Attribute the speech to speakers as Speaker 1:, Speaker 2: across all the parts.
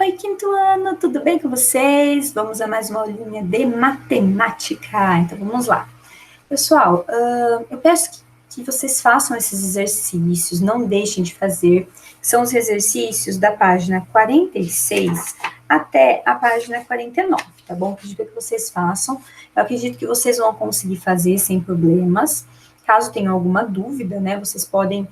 Speaker 1: Oi, quinto ano, tudo bem com vocês? Vamos a mais uma aulinha de matemática. Então, vamos lá. Pessoal, eu peço que vocês façam esses exercícios, não deixem de fazer. São os exercícios da página 46 até a página 49, tá bom? Acredito que vocês façam. Eu acredito que vocês vão conseguir fazer sem problemas. Caso tenham alguma dúvida, né, vocês podem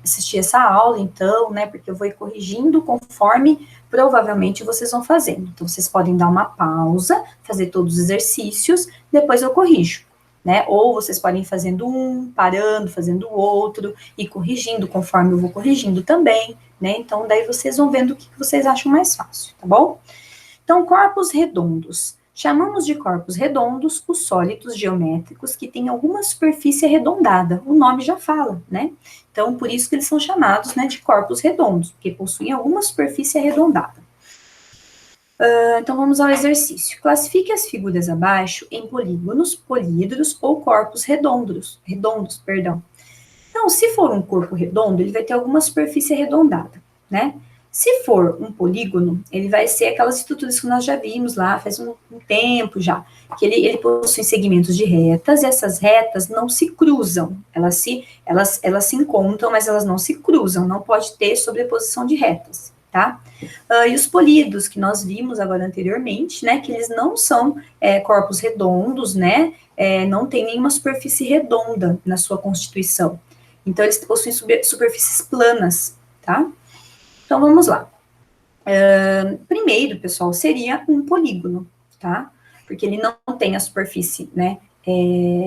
Speaker 1: assistir essa aula, então, né, porque eu vou ir corrigindo conforme provavelmente vocês vão fazendo. Então, vocês podem dar uma pausa, fazer todos os exercícios, depois eu corrijo, né? Ou vocês podem ir fazendo um, parando, fazendo o outro, e corrigindo conforme eu vou corrigindo também, né? Então, daí vocês vão vendo o que vocês acham mais fácil, tá bom? Então, corpos redondos. Chamamos de corpos redondos os sólidos geométricos que têm alguma superfície arredondada. O nome já fala, né? Então, por isso que eles são chamados, né, de corpos redondos, porque possuem alguma superfície arredondada. Então, vamos ao exercício. Classifique as figuras abaixo em polígonos, políedros ou corpos redondos, perdão. Então, se for um corpo redondo, ele vai ter alguma superfície arredondada, né? Se for um polígono, ele vai ser aquelas estruturas que nós já vimos lá faz um tempo já, que ele possui segmentos de retas, e essas retas não se cruzam, elas se encontram, mas elas não se cruzam, não pode ter sobreposição de retas, tá? E os políedros, que nós vimos agora anteriormente, né, que eles não são corpos redondos, né, não tem nenhuma superfície redonda na sua constituição. Então, eles possuem superfícies planas, tá? Então, vamos lá. Primeiro, pessoal, seria um polígono, tá? Porque ele não tem a superfície, né,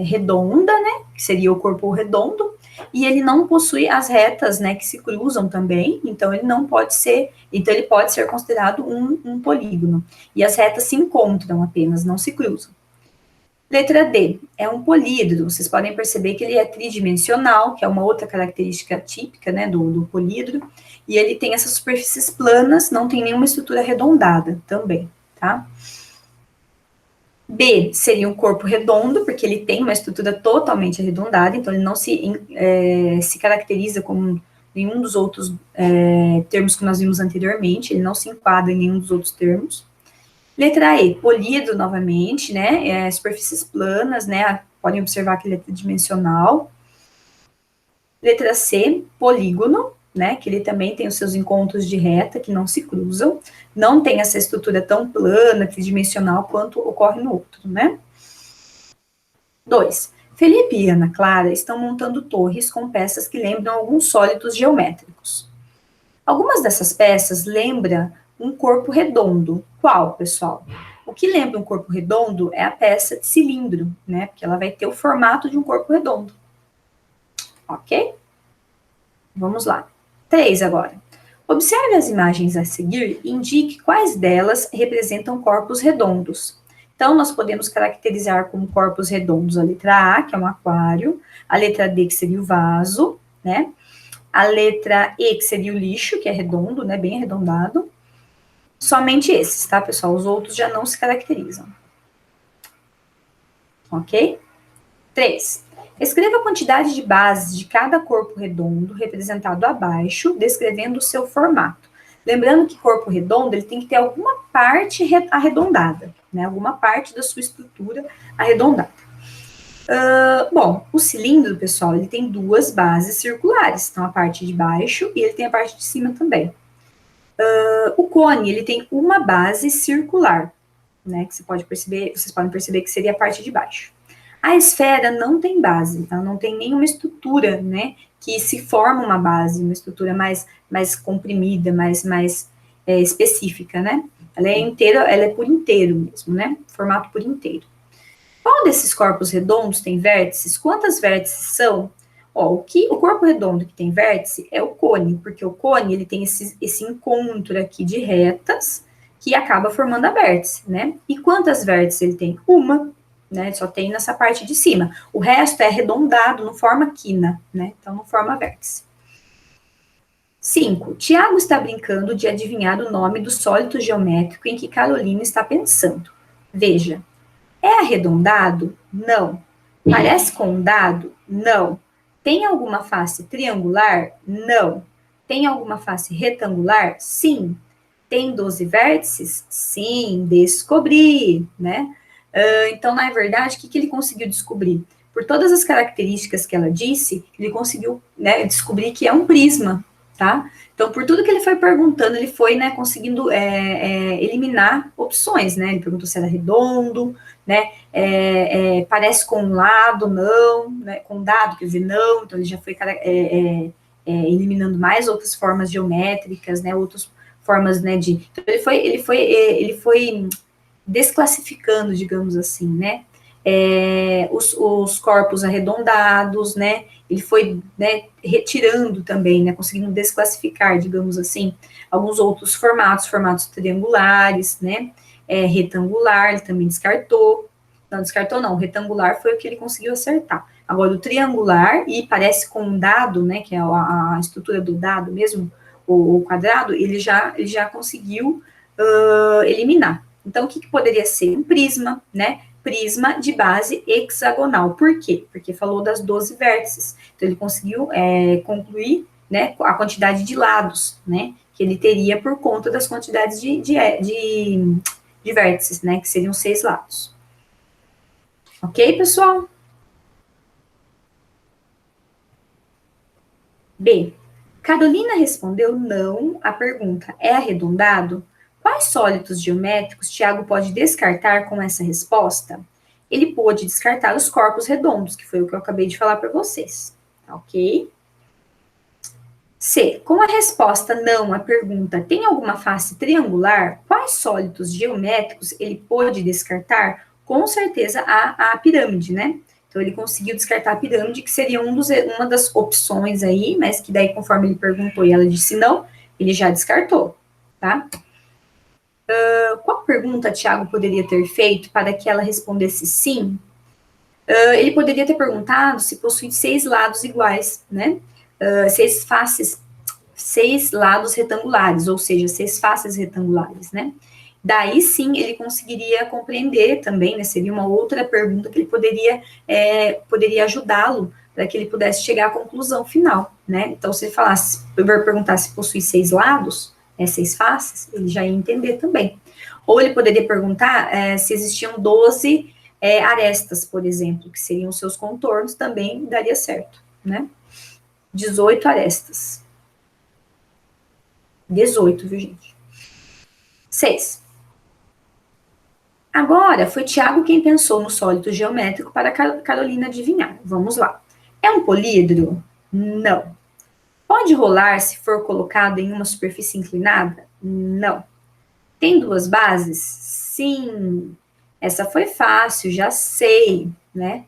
Speaker 1: redonda, né, que seria o corpo redondo, e ele não possui as retas, né, que se cruzam também, então ele não pode ser, então ele pode ser considerado um polígono. E as retas se encontram apenas, não se cruzam. Letra D, é um políedro. Vocês podem perceber que ele é tridimensional, que é uma outra característica típica, né, do políedro, e ele tem essas superfícies planas, não tem nenhuma estrutura arredondada também, tá? B seria um corpo redondo, porque ele tem uma estrutura totalmente arredondada, então ele não se caracteriza como nenhum dos outros termos que nós vimos anteriormente, ele não se enquadra em nenhum dos outros termos. Letra E, polido novamente, né, superfícies planas, né, podem observar que ele é tridimensional. Letra C, polígono, né, que ele também tem os seus encontros de reta que não se cruzam, não tem essa estrutura tão plana, tridimensional, quanto ocorre no outro, né. 2. Felipe e Ana Clara estão montando torres com peças que lembram alguns sólidos geométricos. Algumas dessas peças lembram um corpo redondo. Qual, pessoal? O que lembra um corpo redondo é a peça de cilindro, né? Porque ela vai ter o formato de um corpo redondo. Ok? Vamos lá. 3 agora. Observe as imagens a seguir e indique quais delas representam corpos redondos. Então, nós podemos caracterizar como corpos redondos a letra A, que é um aquário, a letra D, que seria o vaso, né? A letra E, que seria o lixo, que é redondo, né, bem arredondado. Somente esses, tá, pessoal? Os outros já não se caracterizam. Ok? 3. Escreva a quantidade de bases de cada corpo redondo representado abaixo, descrevendo o seu formato. Lembrando que corpo redondo, ele tem que ter alguma parte arredondada, né? Alguma parte da sua estrutura arredondada. Bom, o cilindro, pessoal, ele tem duas bases circulares, então a parte de baixo e ele tem a parte de cima também. O cone, ele tem uma base circular, né, que vocês podem perceber que seria a parte de baixo. A esfera não tem base, ela não tem nenhuma estrutura, né, que se forma uma base, uma estrutura mais comprimida, mais específica, né. Ela é inteira, ela é por inteiro mesmo, né, formato por inteiro. Qual desses corpos redondos tem vértices? Quantas vértices são? Ó, o corpo redondo que tem vértice é o cone, porque o cone ele tem esse encontro aqui de retas que acaba formando a vértice, né? E quantas vértices ele tem? Uma, né? Só tem nessa parte de cima. O resto é arredondado, não forma quina, né? Então não forma vértice. 5. Tiago está brincando de adivinhar o nome do sólido geométrico em que Carolina está pensando. Veja, é arredondado? Não. Parece com um dado? Não. Tem alguma face triangular? Não. Tem alguma face retangular? Sim. Tem 12 vértices? Sim, descobri, né? Então, na verdade, o que ele conseguiu descobrir? Por todas as características que ela disse, ele conseguiu, né, descobrir que é um prisma, tá? Então, por tudo que ele foi perguntando, ele foi, né, conseguindo eliminar opções, né? Ele perguntou se era redondo, né? Parece com um lado, não, né? Com um dado, quer dizer, não. Então, ele já foi eliminando mais outras formas geométricas, né? Outras formas, né? Então, ele foi desclassificando, digamos assim, né? Os corpos arredondados, né? Ele foi, né, retirando também, né? Conseguindo desclassificar, digamos assim, alguns outros formatos triangulares, né? Retangular, ele também descartou. Não, descartou não, retangular foi o que ele conseguiu acertar. Agora, o triangular, e parece com um dado, né? Que é a estrutura do dado mesmo, o quadrado, ele já conseguiu eliminar. Então, o que poderia ser? Um prisma, né? Prisma de base hexagonal. Por quê? Porque falou das 12 vértices. Então, ele conseguiu concluir, né, a quantidade de lados, né, que ele teria por conta das quantidades de vértices, né, que seriam 6 lados. Ok, pessoal? B. Carolina respondeu não à pergunta: é arredondado? Quais sólidos geométricos Tiago pode descartar com essa resposta? Ele pôde descartar os corpos redondos, que foi o que eu acabei de falar para vocês. Ok? C. Com a resposta não à pergunta: tem alguma face triangular? Quais sólidos geométricos ele pôde descartar? Com certeza a pirâmide, né? Então, ele conseguiu descartar a pirâmide, que seria uma das opções aí, mas que daí, conforme ele perguntou e ela disse não, ele já descartou, tá? Qual pergunta Tiago poderia ter feito para que ela respondesse sim? Ele poderia ter perguntado se possui 6 lados iguais, né? 6 faces, 6 lados retangulares, ou seja, 6 faces retangulares, né? Daí sim ele conseguiria compreender também, né? Seria uma outra pergunta que ele poderia ajudá-lo para que ele pudesse chegar à conclusão final, né? Então, se ele falasse, perguntar se possui 6 lados, 6 faces, ele já ia entender também. Ou ele poderia perguntar se existiam 12 arestas, por exemplo, que seriam seus contornos, também daria certo, né? 18 arestas. 18, viu, gente? 6. Agora, foi Tiago quem pensou no sólido geométrico para Carolina adivinhar. Vamos lá. É um polídro? Não. Pode rolar se for colocado em uma superfície inclinada? Não. Tem 2 bases? Sim. Essa foi fácil, já sei, né?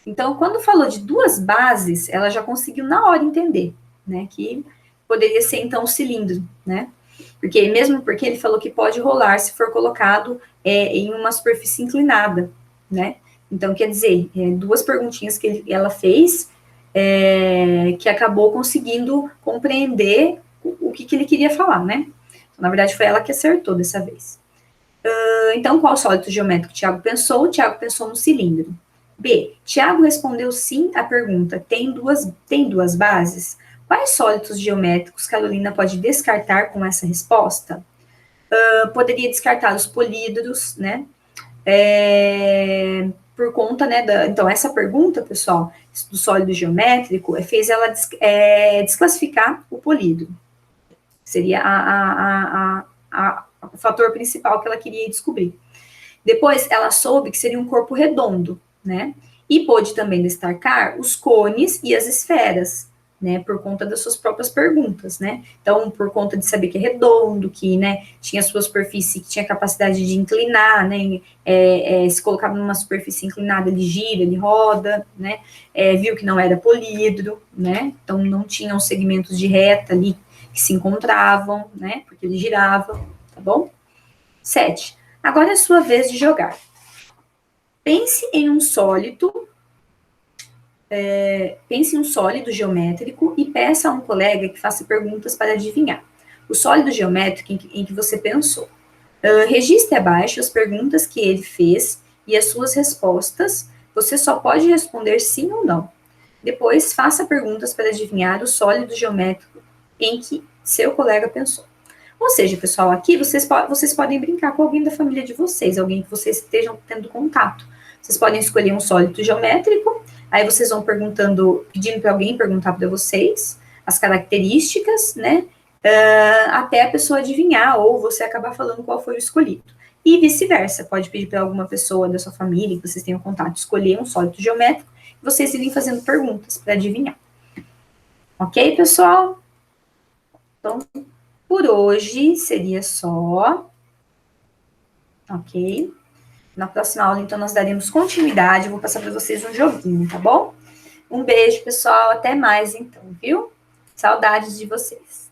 Speaker 1: Então, quando falou de 2 bases, ela já conseguiu na hora entender, né? Que poderia ser, então, um cilindro, né? Mesmo porque ele falou que pode rolar se for colocado em uma superfície inclinada, né? Então, quer dizer, 2 perguntinhas que ela fez, que acabou conseguindo compreender o que ele queria falar, né? Então, na verdade, foi ela que acertou dessa vez. Então, qual sólido geométrico Tiago pensou? O Tiago pensou no cilindro. B. Tiago respondeu sim à pergunta: tem duas bases? Quais sólidos geométricos Carolina pode descartar com essa resposta? Poderia descartar os polídros, né? Por conta, né? Então, essa pergunta, pessoal, do sólido geométrico, fez ela desclassificar o polídro. Seria o fator principal que ela queria descobrir. Depois, ela soube que seria um corpo redondo, né? E pôde também destacar os cones e as esferas, né? Por conta das suas próprias perguntas, né? Então, por conta de saber que é redondo, que, né, tinha sua superfície, que tinha capacidade de inclinar, né? Se colocava numa superfície inclinada, ele gira, ele roda, né? Viu que não era polídro, né? Então, não tinham segmentos de reta ali que se encontravam, né? Porque ele girava, tá bom? 7. Agora é a sua vez de jogar. Pense em um sólido, geométrico e peça a um colega que faça perguntas para adivinhar o sólido geométrico em que você pensou. Registre abaixo as perguntas que ele fez e as suas respostas. Você só pode responder sim ou não. Depois, faça perguntas para adivinhar o sólido geométrico em que seu colega pensou. Ou seja, pessoal, aqui vocês podem brincar com alguém da família de vocês, alguém que vocês estejam tendo contato. Vocês podem escolher um sólido geométrico, aí vocês vão perguntando, pedindo para alguém perguntar para vocês as características, né? Até a pessoa adivinhar, ou você acabar falando qual foi o escolhido. E vice-versa, pode pedir para alguma pessoa da sua família que vocês tenham contato escolher um sólido geométrico e vocês irem fazendo perguntas para adivinhar. Ok, pessoal? Então, por hoje seria só. Ok? Na próxima aula, então, nós daremos continuidade. Eu vou passar para vocês um joguinho, tá bom? Um beijo, pessoal. Até mais, então, viu? Saudades de vocês.